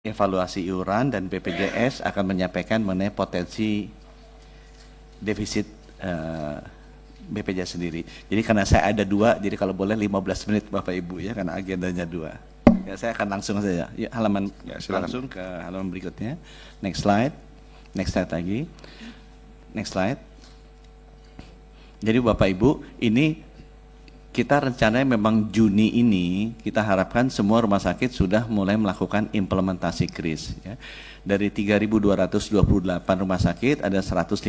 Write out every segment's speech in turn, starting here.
evaluasi iuran dan BPJS akan menyampaikan mengenai potensi defisit BPJS sendiri. Jadi karena saya ada dua, jadi kalau boleh 15 menit Bapak Ibu ya, karena agendanya dua. Ya, saya akan langsung saja. Ya, halaman ya, langsung ke halaman berikutnya. Next slide. Next slide lagi. Next slide. Jadi Bapak Ibu, ini kita rencananya memang Juni ini kita harapkan semua rumah sakit sudah mulai melakukan implementasi KRIS ya. Dari 3.228 rumah sakit ada 115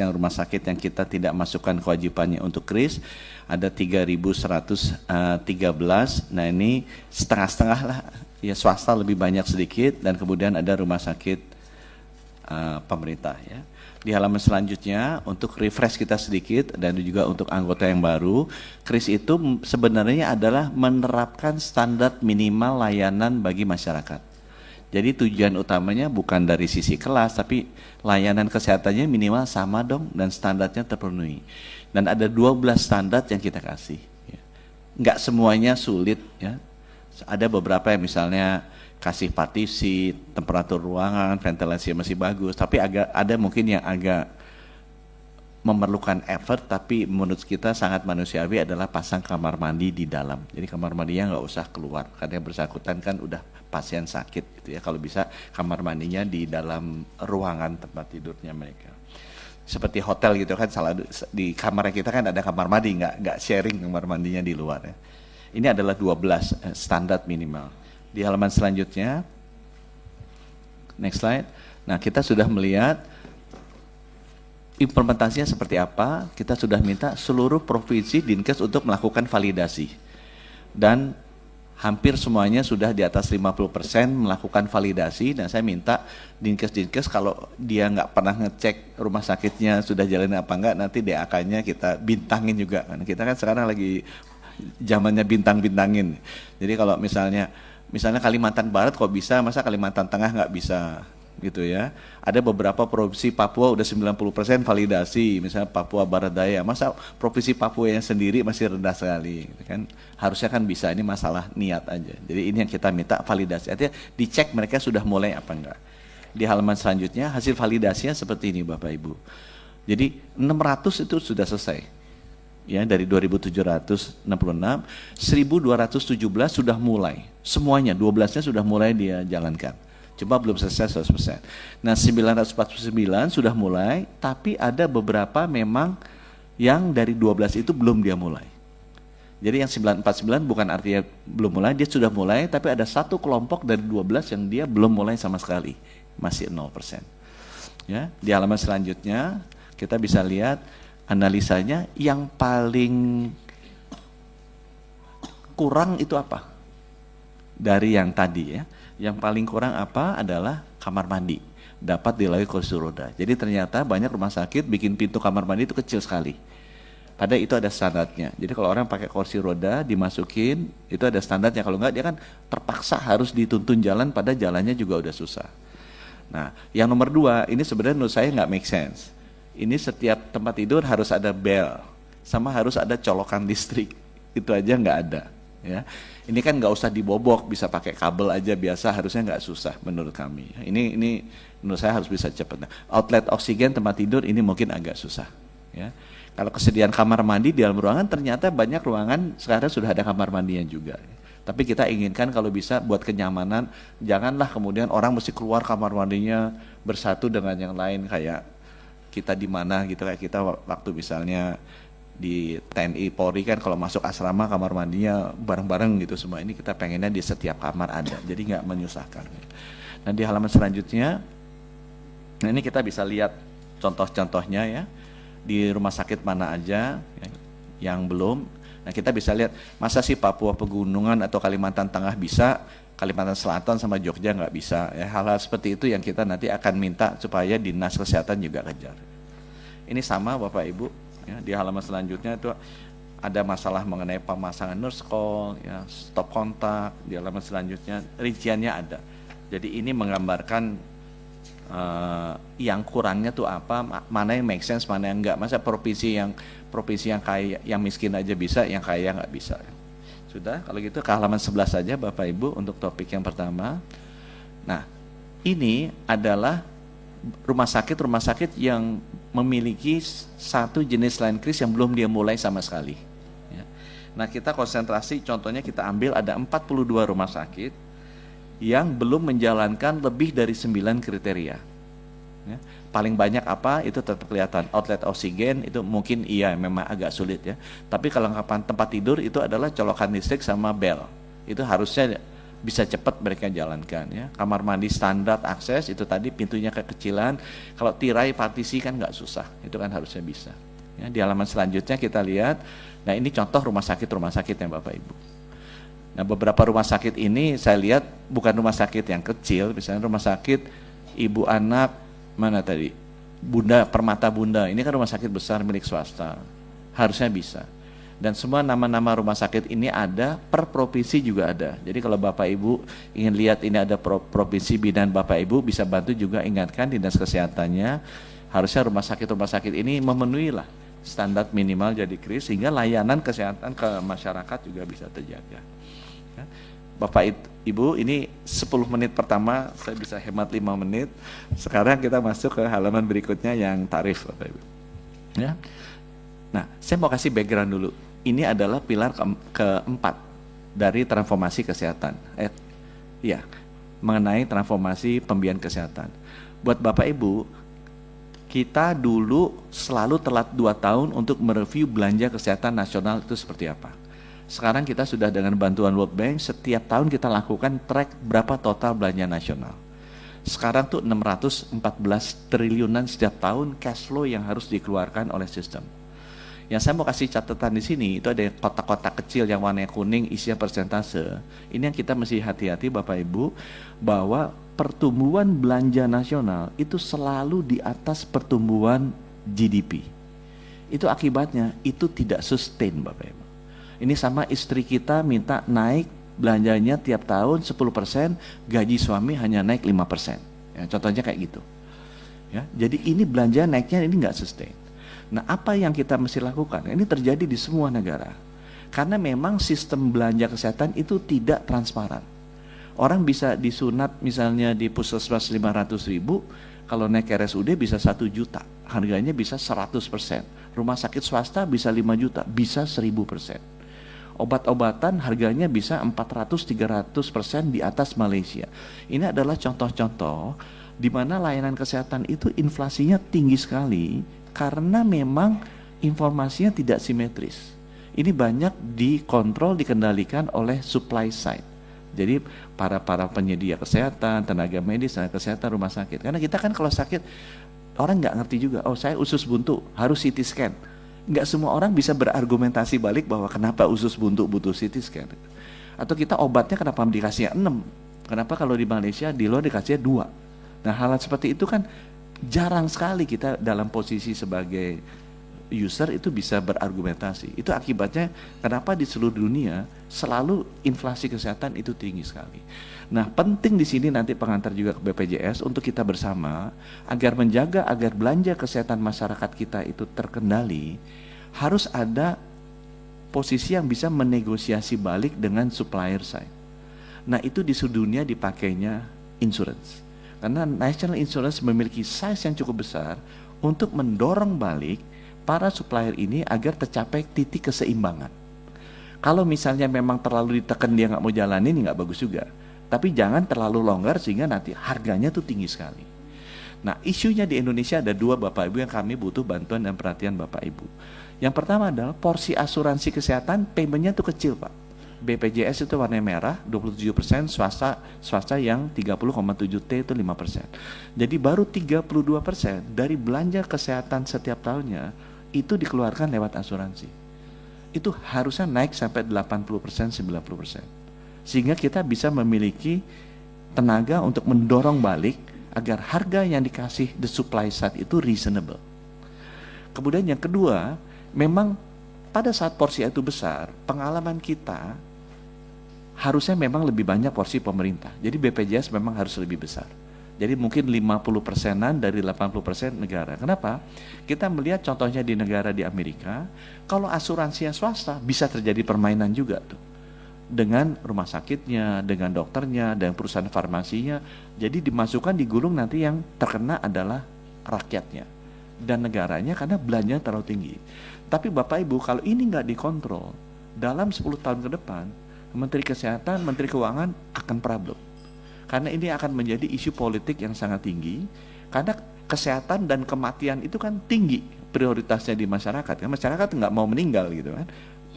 yang rumah sakit yang kita tidak masukkan kewajibannya untuk KRIS, ada 3.113. Nah ini setengah-setengah lah ya, swasta lebih banyak sedikit dan kemudian ada rumah sakit pemerintah ya. Di halaman selanjutnya untuk refresh kita sedikit dan juga untuk anggota yang baru, KRIS itu sebenarnya adalah menerapkan standar minimal layanan bagi masyarakat. Jadi tujuan utamanya bukan dari sisi kelas, tapi layanan kesehatannya minimal sama dong dan standarnya terpenuhi. Dan ada 12 standar yang kita kasih. Ya. Nggak semuanya sulit ya. Ada beberapa yang misalnya kasih partisi, temperatur ruangan, ventilasi masih bagus, tapi ada mungkin yang agak memerlukan effort, tapi menurut kita sangat manusiawi adalah pasang kamar mandi di dalam. Jadi kamar mandinya nggak usah keluar, karena yang bersangkutan kan udah pasien sakit gitu ya. Kalau bisa kamar mandinya di dalam ruangan tempat tidurnya mereka. Seperti hotel gitu kan, salah di kamar kita kan ada kamar mandi, nggak sharing kamar mandinya di luar ya. Ini adalah 12 standar minimal. Di halaman selanjutnya, next slide. Nah, kita sudah melihat implementasinya seperti apa. Kita sudah minta seluruh provinsi Dinkes untuk melakukan validasi. Dan hampir semuanya sudah di atas 50% melakukan validasi. Dan saya minta Dinkes kalau dia nggak pernah ngecek rumah sakitnya sudah jalan apa enggak, nanti DAK-nya kita bintangin juga. Kita kan sekarang lagi zamannya bintang-bintangin. Jadi kalau misalnya Kalimantan Barat kok bisa, masa Kalimantan Tengah nggak bisa gitu ya. Ada beberapa provinsi Papua udah 90% validasi, misalnya Papua Barat Daya, masa provinsi Papua yang sendiri masih rendah sekali gitu kan. Harusnya kan bisa, ini masalah niat aja. Jadi ini yang kita minta validasi, artinya dicek mereka sudah mulai apa enggak. Di halaman selanjutnya hasil validasinya seperti ini Bapak Ibu. Jadi 600 itu sudah selesai. Ya, dari 2.766, 1.217 sudah mulai. Semuanya, 12-nya sudah mulai dia jalankan. Cuma belum selesai 100%. Nah, 949 sudah mulai, tapi ada beberapa memang yang dari 12 itu belum dia mulai. Jadi yang 949 bukan artinya belum mulai, dia sudah mulai, tapi ada satu kelompok dari 12 yang dia belum mulai sama sekali. Masih 0%. Ya, di halaman selanjutnya kita bisa lihat analisanya yang paling kurang itu apa? Dari yang tadi ya. Yang paling kurang apa adalah kamar mandi. Dapat dilalui kursi roda. Jadi ternyata banyak rumah sakit bikin pintu kamar mandi itu kecil sekali. Padahal itu ada standarnya. Jadi kalau orang pakai kursi roda dimasukin, itu ada standarnya. Kalau enggak dia kan terpaksa harus dituntun jalan, pada jalannya juga udah susah. Nah, yang nomor 2, ini sebenarnya menurut saya nggak make sense. Ini setiap tempat tidur harus ada bel, sama harus ada colokan listrik. Itu aja nggak ada. Ya, ini kan nggak usah dibobok, bisa pakai kabel aja biasa, harusnya nggak susah menurut kami. Ini menurut saya harus bisa cepat. Nah, outlet oksigen tempat tidur ini mungkin agak susah. Ya, kalau kesediaan kamar mandi di dalam ruangan, ternyata banyak ruangan sekarang sudah ada kamar mandinya juga. Tapi kita inginkan kalau bisa buat kenyamanan, janganlah kemudian orang mesti keluar kamar mandinya bersatu dengan yang lain kayak kita di mana gitu, kayak kita waktu misalnya di TNI Polri kan kalau masuk asrama kamar mandinya bareng-bareng gitu semua. Ini kita pengennya di setiap kamar ada, jadi nggak menyusahkan. Nah di halaman selanjutnya, nah ini kita bisa lihat contoh-contohnya ya, di rumah sakit mana aja ya, yang belum. Nah kita bisa lihat, masa sih Papua Pegunungan atau Kalimantan Tengah bisa, Kalimantan Selatan sama Jogja nggak bisa. Ya, hal-hal seperti itu yang kita nanti akan minta supaya Dinas Kesehatan juga kejar. Ini sama Bapak Ibu, ya, di halaman selanjutnya itu ada masalah mengenai pemasangan nurse call, ya, stop kontak. Di halaman selanjutnya rinciannya ada. Jadi ini menggambarkan yang kurangnya tuh apa, mana yang make sense, mana yang enggak. Masa provinsi yang kaya, yang miskin aja bisa, yang kaya nggak bisa. Sudah, kalau gitu ke halaman 11 saja Bapak Ibu untuk topik yang pertama. Nah, Ini adalah rumah sakit yang memiliki satu jenis line kris yang belum dia mulai sama sekali. Ya. Nah, kita konsentrasi, contohnya kita ambil ada 42 rumah sakit yang belum menjalankan lebih dari 9 kriteria. Ya. Paling banyak apa, itu tetap kelihatan. Outlet oksigen itu mungkin iya memang agak sulit ya. Tapi kelengkapan tempat tidur itu adalah colokan listrik sama bel. Itu harusnya bisa cepat mereka jalankan ya. Kamar mandi standar akses itu tadi pintunya kekecilan. Kalau tirai partisi kan nggak susah, itu kan harusnya bisa. Ya, di halaman selanjutnya kita lihat. Nah, ini contoh rumah sakit ya Bapak Ibu. Nah, beberapa rumah sakit ini saya lihat bukan rumah sakit yang kecil, misalnya rumah sakit ibu anak mana tadi, Bunda Permata Bunda. Ini kan rumah sakit besar milik swasta, harusnya bisa. Dan semua nama-nama rumah sakit ini ada, per provinsi juga ada. Jadi kalau Bapak Ibu ingin lihat ini ada provinsi bidan Bapak Ibu, bisa bantu juga ingatkan dinas kesehatannya, harusnya rumah sakit ini memenuhi lah standar minimal jadi kris, sehingga layanan kesehatan ke masyarakat juga bisa terjaga. Ya. Bapak Ibu, ini 10 menit pertama, saya bisa hemat 5 menit. Sekarang kita masuk ke halaman berikutnya yang tarif Bapak Ibu. Ya. Nah, saya mau kasih background dulu. Ini adalah pilar keempat dari transformasi kesehatan. Ya, mengenai transformasi pembiayaan kesehatan. Buat Bapak Ibu, kita dulu selalu telat 2 tahun untuk mereview belanja kesehatan nasional itu seperti apa. Sekarang kita sudah dengan bantuan World Bank, setiap tahun kita lakukan track berapa total belanja nasional. Sekarang tuh 614 triliunan setiap tahun cash flow yang harus dikeluarkan oleh sistem. Yang saya mau kasih catatan di sini, itu ada kotak-kotak kecil yang warnanya kuning, isinya persentase. Ini yang kita mesti hati-hati Bapak Ibu, bahwa pertumbuhan belanja nasional itu selalu di atas pertumbuhan GDP. Itu akibatnya, itu tidak sustain Bapak Ibu. Ini sama istri kita minta naik belanjanya tiap tahun 10%, gaji suami hanya naik 5%. Ya, contohnya kayak gitu. Ya, jadi ini belanja naiknya ini nggak sustain. Nah, apa yang kita mesti lakukan? Ini terjadi di semua negara. Karena memang sistem belanja kesehatan itu tidak transparan. Orang bisa disunat misalnya di puskesmas 500.000, kalau naik RSUD bisa 1 juta, harganya bisa 100%. Rumah sakit swasta bisa 5 juta, bisa 1000%. Obat-obatan harganya bisa 400-300% di atas Malaysia. Ini adalah contoh-contoh di mana layanan kesehatan itu inflasinya tinggi sekali karena memang informasinya tidak simetris. Ini banyak dikontrol, dikendalikan oleh supply side. Jadi para penyedia kesehatan, tenaga medis, tenaga kesehatan, rumah sakit. Karena kita kan kalau sakit, orang nggak ngerti juga, oh saya usus buntu, harus CT scan. Nggak semua orang bisa berargumentasi balik bahwa kenapa usus buntu butuh CT scan. Atau kita obatnya kenapa dikasih 6, kenapa kalau di Malaysia di luar dikasih 2. Nah, hal seperti itu kan jarang sekali kita dalam posisi sebagai user itu bisa berargumentasi. Itu akibatnya kenapa di seluruh dunia selalu inflasi kesehatan itu tinggi sekali. Nah, penting di sini nanti pengantar juga ke BPJS untuk kita bersama agar menjaga agar belanja kesehatan masyarakat kita itu terkendali, harus ada posisi yang bisa menegosiasi balik dengan supplier side. Nah, itu di seluruh dunia dipakainya insurance. Karena national insurance memiliki size yang cukup besar untuk mendorong balik para supplier ini agar tercapai titik keseimbangan. Kalau misalnya memang terlalu ditekan dia nggak mau jalanin, nggak bagus juga. Tapi jangan terlalu longgar sehingga nanti harganya tuh tinggi sekali. Nah, isunya di Indonesia ada 2 Bapak Ibu yang kami butuh bantuan dan perhatian Bapak Ibu. Yang pertama adalah porsi asuransi kesehatan paymentnya tuh kecil Pak. BPJS itu warna merah 27%, swasta yang 30,7T itu 5%. Jadi baru 32% dari belanja kesehatan setiap tahunnya itu dikeluarkan lewat asuransi. Itu harusnya naik sampai 80%, 90%. Sehingga kita bisa memiliki tenaga untuk mendorong balik agar harga yang dikasih the supply side itu reasonable. Kemudian yang kedua, memang pada saat porsi itu besar, pengalaman kita harusnya memang lebih banyak porsi pemerintah. Jadi BPJS memang harus lebih besar. Jadi mungkin 50%-an dari 80% negara. Kenapa? Kita melihat contohnya di negara di Amerika, kalau asuransinya swasta bisa terjadi permainan juga tuh. dengan rumah sakitnya, dengan dokternya, dengan perusahaan farmasinya. Jadi dimasukkan di gulung nanti yang terkena adalah rakyatnya dan negaranya karena belanjanya terlalu tinggi. Tapi Bapak Ibu, kalau ini nggak dikontrol, dalam 10 tahun ke depan, Menteri Kesehatan, Menteri Keuangan akan problem. Karena ini akan menjadi isu politik yang sangat tinggi, karena kesehatan dan kematian itu kan tinggi prioritasnya di masyarakat. Kan masyarakat nggak mau meninggal gitu kan.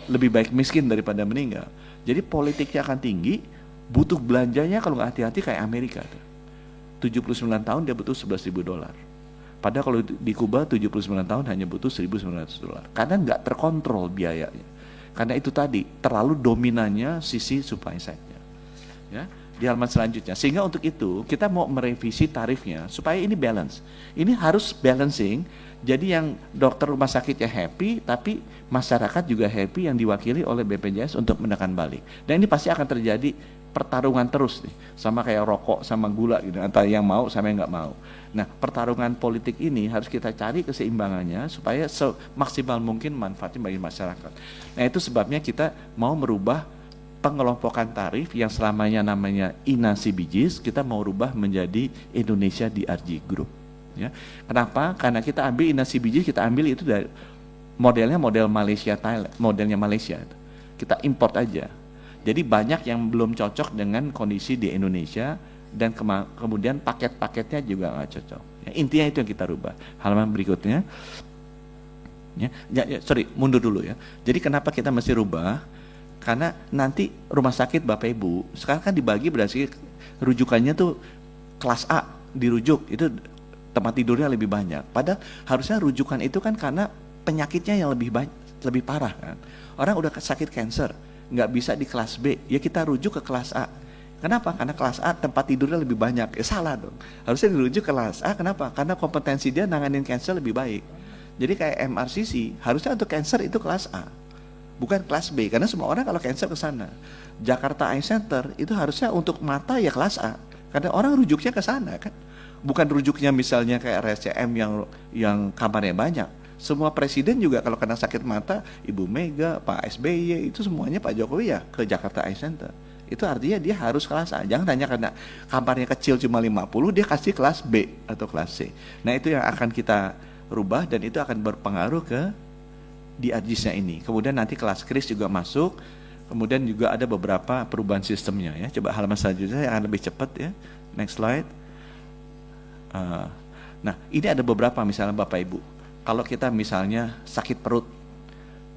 Lebih baik miskin daripada meninggal. Jadi politiknya akan tinggi, butuh belanjanya kalau nggak hati-hati kayak Amerika. 79 tahun dia butuh $11.000. Padahal kalau di Kuba 79 tahun hanya butuh $1.900. Karena nggak terkontrol biayanya. Karena itu tadi, terlalu dominannya sisi supply side-nya. Ya, di halaman selanjutnya. Sehingga untuk itu kita mau merevisi tarifnya supaya ini balance. Ini harus balancing. Jadi yang dokter rumah sakitnya happy, tapi masyarakat juga happy yang diwakili oleh BPJS untuk menekan balik. Dan ini pasti akan terjadi pertarungan terus nih, sama kayak rokok sama gula gitu, antara yang mau sama yang nggak mau. Nah, pertarungan politik ini harus kita cari keseimbangannya supaya semaksimal mungkin manfaatnya bagi masyarakat. Nah, itu sebabnya kita mau merubah pengelompokan tarif yang selamanya namanya INA CBGs, kita mau rubah menjadi Indonesia DRG Group. Ya. Kenapa? Karena kita ambil INA CBG, kita ambil itu dari modelnya model Malaysia, Thailand, modelnya Malaysia. Kita import aja. Jadi banyak yang belum cocok dengan kondisi di Indonesia dan kemudian paket-paketnya juga nggak cocok. Ya, intinya itu yang kita rubah. Halaman berikutnya. Sorry, mundur dulu ya. Jadi kenapa kita mesti rubah? Karena nanti rumah sakit Bapak Ibu sekarang kan dibagi berdasarkan rujukannya tuh kelas A dirujuk itu tempat tidurnya lebih banyak. Padahal harusnya rujukan itu kan karena penyakitnya yang lebih parah kan. Orang udah sakit cancer, nggak bisa di kelas B, ya kita rujuk ke kelas A. Kenapa? Karena kelas A tempat tidurnya lebih banyak. Salah dong. Harusnya dirujuk ke kelas A. Kenapa? Karena kompetensi dia nanganin cancer lebih baik. Jadi kayak MRCC, harusnya untuk cancer itu kelas A, bukan kelas B. Karena semua orang kalau cancer ke sana. Jakarta Eye Center itu harusnya untuk mata ya kelas A. Karena orang rujuknya ke sana kan. Bukan rujuknya misalnya kayak RSCM yang kamarnya banyak. Semua presiden juga kalau kena sakit mata, Ibu Mega, Pak SBY, itu semuanya Pak Jokowi ya ke Jakarta Eye Center. Itu artinya dia harus kelas A. Jangan hanya karena kamarnya kecil cuma 50, dia kasih kelas B atau kelas C. Nah itu yang akan kita rubah dan itu akan berpengaruh ke di DRGs-nya ini. Kemudian nanti kelas kris juga masuk, kemudian juga ada beberapa perubahan sistemnya ya. Coba halaman selanjutnya yang lebih cepat ya. Next slide. Nah ini ada beberapa misalnya Bapak Ibu. Kalau kita misalnya sakit perut,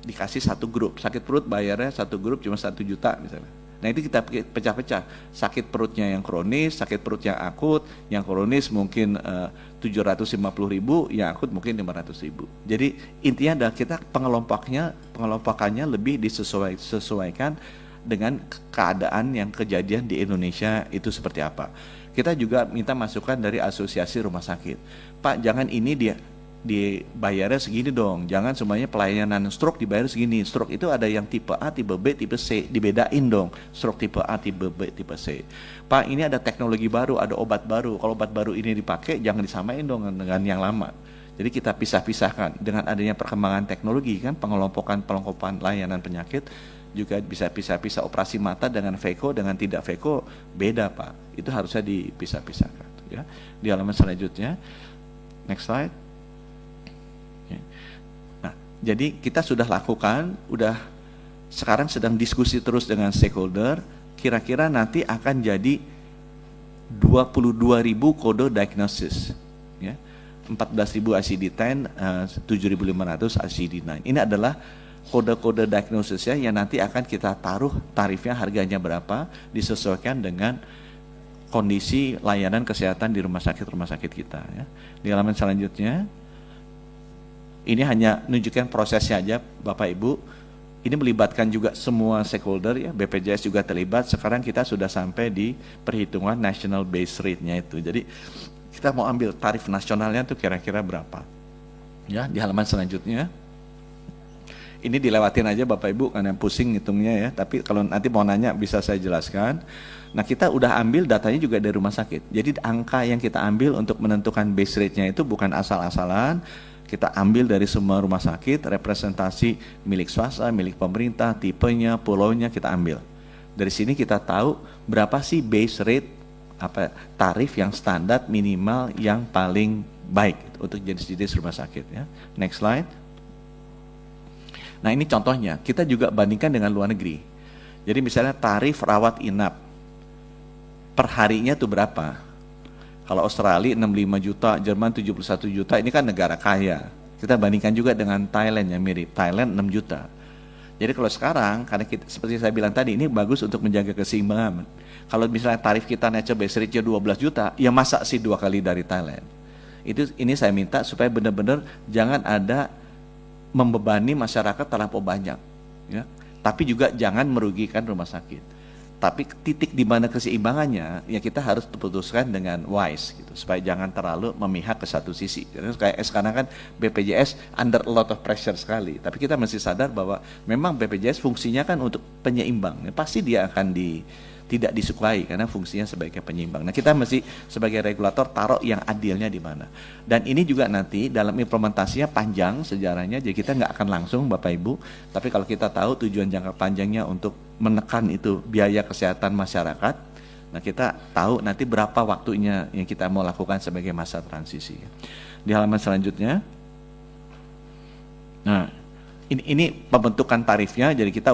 dikasih satu grup, sakit perut bayarnya satu grup cuma 1 juta misalnya. Nah itu kita pecah-pecah, sakit perutnya yang kronis, sakit perut yang akut, yang kronis mungkin 750.000, yang akut mungkin 500.000. Jadi intinya adalah kita pengelompokannya lebih disesuaikan dengan keadaan yang kejadian di Indonesia itu seperti apa. Kita juga minta masukan dari asosiasi rumah sakit. Pak, jangan ini dibayarnya segini dong, jangan semuanya pelayanan stroke dibayar segini. Stroke itu ada yang tipe A, tipe B, tipe C, dibedain dong. Stroke tipe A, tipe B, tipe C. Pak, ini ada teknologi baru, ada obat baru. Kalau obat baru ini dipakai, jangan disamain dong dengan yang lama. Jadi kita pisah-pisahkan. Dengan adanya perkembangan teknologi kan, pengelompokan layanan penyakit juga bisa pisah-pisah. Operasi mata dengan VECO dengan tidak VECO beda Pak. Itu harusnya dipisah-pisahkan. Ya. Di halaman selanjutnya, next slide. Nah, jadi kita sudah lakukan, sekarang sedang diskusi terus dengan stakeholder, kira-kira nanti akan jadi 22.000 kode diagnosis, ya, 14.000 ICD-10, 7.500 ICD-9. Ini adalah kode-kode diagnosisnya yang nanti akan kita taruh tarifnya, harganya berapa, disesuaikan dengan kondisi layanan kesehatan di rumah sakit kita. Ya. Di halaman selanjutnya, ini hanya menunjukkan prosesnya aja Bapak Ibu. Ini melibatkan juga semua stakeholder ya, BPJS juga terlibat. Sekarang kita sudah sampai di perhitungan national base rate-nya itu. Jadi kita mau ambil tarif nasionalnya itu kira-kira berapa. Ya, di halaman selanjutnya. Ini dilewatin aja Bapak Ibu karena pusing ngitungnya ya. Tapi kalau nanti mau nanya bisa saya jelaskan. Nah kita udah ambil datanya juga dari rumah sakit. Jadi angka yang kita ambil untuk menentukan base rate-nya itu bukan asal-asalan. Kita ambil dari semua rumah sakit, representasi milik swasta, milik pemerintah, tipenya, pulaunya kita ambil. Dari sini kita tahu berapa sih base rate, tarif yang standar minimal yang paling baik untuk jenis-jenis rumah sakit ya. Next slide. Nah ini contohnya, kita juga bandingkan dengan luar negeri. Jadi misalnya tarif rawat inap per harinya tuh berapa? Kalau Australia 65 juta, Jerman 71 juta, ini kan negara kaya. Kita bandingkan juga dengan Thailand yang mirip, Thailand 6 juta. Jadi kalau sekarang, karena kita, seperti saya bilang tadi, ini bagus untuk menjaga keseimbangan. Kalau misalnya tarif kita nature base rate-nya 12 juta, ya masa sih 2 kali dari Thailand? Ini saya minta supaya benar-benar jangan ada membebani masyarakat terlampau banyak, ya. Tapi juga jangan merugikan rumah sakit. Tapi titik di mana keseimbangannya, ya kita harus putuskan dengan wise, gitu, supaya jangan terlalu memihak ke satu sisi. Karena kayak sekarang kan BPJS under a lot of pressure sekali. Tapi kita mesti sadar bahwa memang BPJS fungsinya kan untuk penyeimbang. Ya, pasti dia akan tidak disukai karena fungsinya sebagai penyeimbang. Nah kita mesti sebagai regulator taruh yang adilnya di mana. Dan ini juga nanti dalam implementasinya panjang sejarahnya, jadi kita nggak akan langsung Bapak Ibu, tapi kalau kita tahu tujuan jangka panjangnya untuk menekan itu biaya kesehatan masyarakat, nah kita tahu nanti berapa waktunya yang kita mau lakukan sebagai masa transisi. Di halaman selanjutnya, nah ini pembentukan tarifnya, jadi kita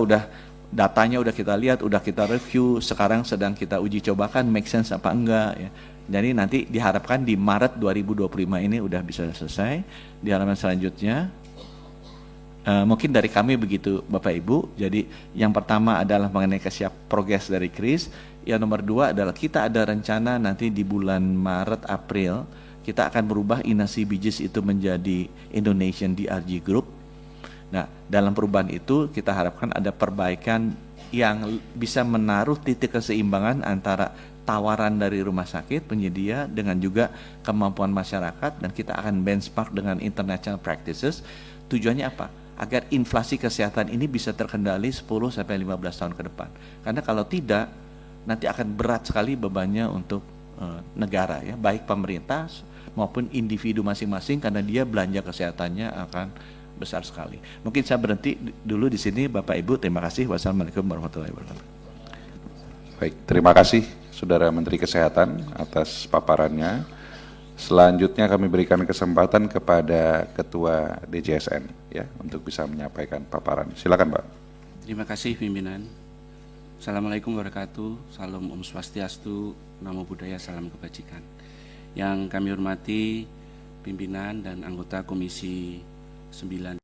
datanya udah kita lihat, udah kita review, sekarang sedang kita uji cobakan make sense apa enggak ya. Jadi nanti diharapkan di Maret 2025 ini udah bisa selesai. Di halaman selanjutnya, mungkin dari kami begitu Bapak Ibu. Jadi yang pertama adalah mengenai progres dari KRIS. Yang nomor 2 adalah kita ada rencana nanti di bulan Maret April kita akan merubah Inasi Bijis itu menjadi Indonesian DRG Group. Nah, dalam perubahan itu kita harapkan ada perbaikan yang bisa menaruh titik keseimbangan antara tawaran dari rumah sakit penyedia dengan juga kemampuan masyarakat, dan kita akan benchmark dengan international practices. Tujuannya apa? Agar inflasi kesehatan ini bisa terkendali 10-15 tahun ke depan. Karena kalau tidak, nanti akan berat sekali bebannya untuk negara ya, baik pemerintah maupun individu masing-masing, karena dia belanja kesehatannya akan besar sekali. Mungkin saya berhenti dulu di sini Bapak Ibu. Terima kasih. Wassalamualaikum warahmatullahi wabarakatuh. Baik, terima kasih Saudara Menteri Kesehatan atas paparannya. Selanjutnya kami berikan kesempatan kepada Ketua DJSN ya untuk bisa menyampaikan paparan. Silakan, Pak. Terima kasih pimpinan. Assalamualaikum warahmatullahi wabarakatuh. Salam Om Swastiastu, Namo Buddhaya, salam kebajikan. Yang kami hormati pimpinan dan anggota Komisi 9